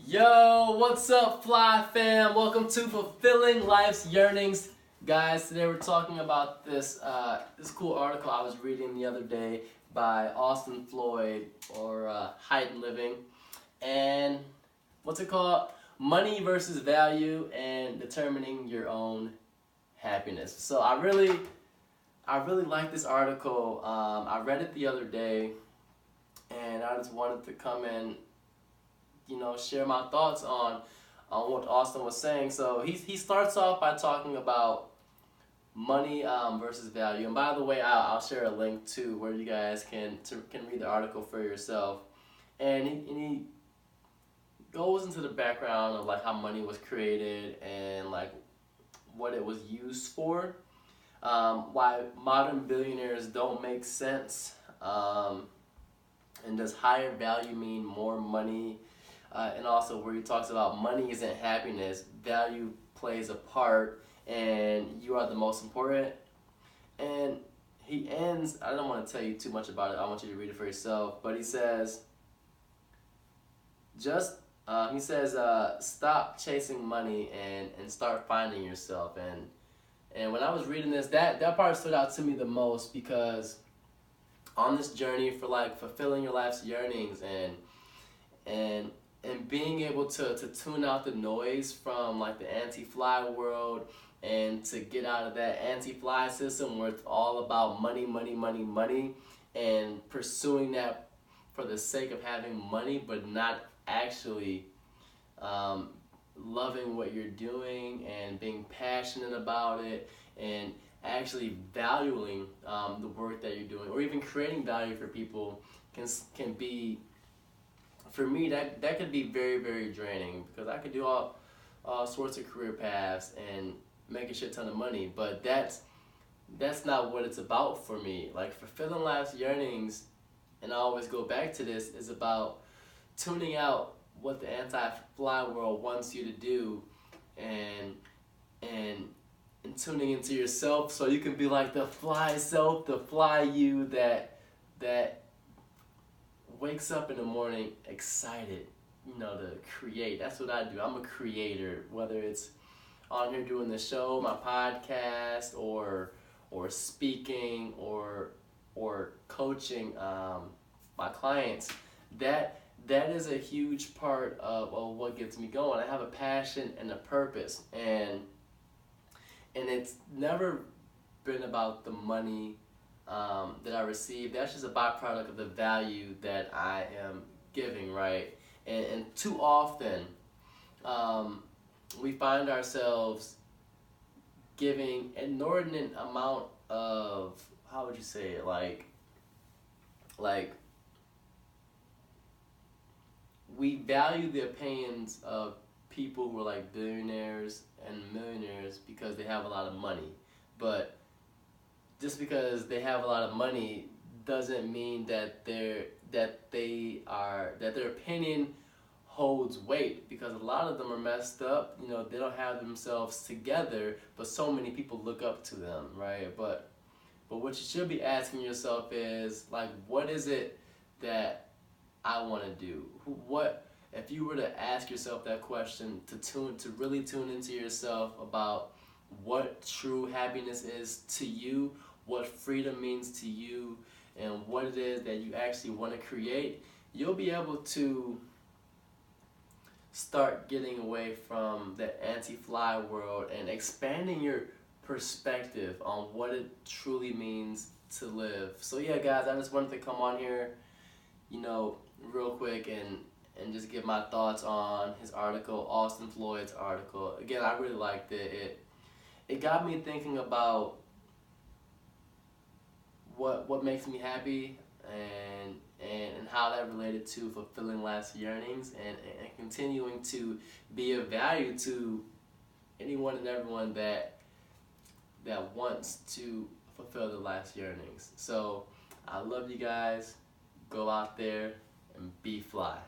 Yo, what's up, Fly fam? Welcome to Fulfilling Life's Yearnings. Guys, today we're talking about this cool article I was reading the other day by Austin Floyd, or Heightened Living. And what's it called? Money versus value and determining your own happiness. So I really like this article. I read it the other day, and I just wanted to come in, share my thoughts on what Austin was saying. So he starts off by talking about money versus value. And by the way, I'll share a link to where you guys can read the article for yourself. And he goes into the background of like how money was created and like what it was used for, why modern billionaires don't make sense, and does higher value mean more money? And also where he talks about money isn't happiness, value plays a part, and you are the most important. And he ends, I don't want to tell you too much about it, I want you to read it for yourself, but he says, stop chasing money and start finding yourself. And when I was reading this, that part stood out to me the most, because on this journey for like fulfilling your life's yearnings and being able to tune out the noise from like the anti-fly world, and to get out of that anti-fly system where it's all about money, and pursuing that for the sake of having money, but not actually loving what you're doing and being passionate about it and actually valuing the work that you're doing, or even creating value for people can be, for me, that could be very, very draining, because I could do all sorts of career paths and make a shit ton of money, but that's not what it's about for me. Like fulfilling life's yearnings, and I always go back to this, is about tuning out what the anti-fly world wants you to do, and tuning into yourself, so you can be like the fly self, the fly you that wakes up in the morning excited, to create. That's what I do. I'm a creator, whether it's on here doing the show, my podcast, or speaking, or coaching my clients. That is a huge part of what gets me going. I have a passion and a purpose, and it's never been about the money that I receive. That's just a byproduct of the value that I am giving, right? And too often, we find ourselves giving inordinate amount of, how would you say it, like we value the opinions of people who are like billionaires and millionaires because they have a lot of money. But just because they have a lot of money doesn't mean that their opinion holds weight, because a lot of them are messed up. They don't have themselves together, but so many people look up to them, right? But what you should be asking yourself is, like, what is it that I want to do? What if you were to ask yourself that question, to really tune into yourself about what true happiness is to you, what freedom means to you, and what it is that you actually want to create, you'll be able to start getting away from the anti-fly world and expanding your perspective on what it truly means to live. So yeah, guys, I just wanted to come on here, real quick, and just give my thoughts on his article, Austin Floyd's article. Again, I really liked it. It got me thinking about what makes me happy, and how that related to fulfilling life's yearnings, and continuing to be of value to anyone and everyone that wants to fulfill their life's yearnings. So I love you guys. Go out there and be fly.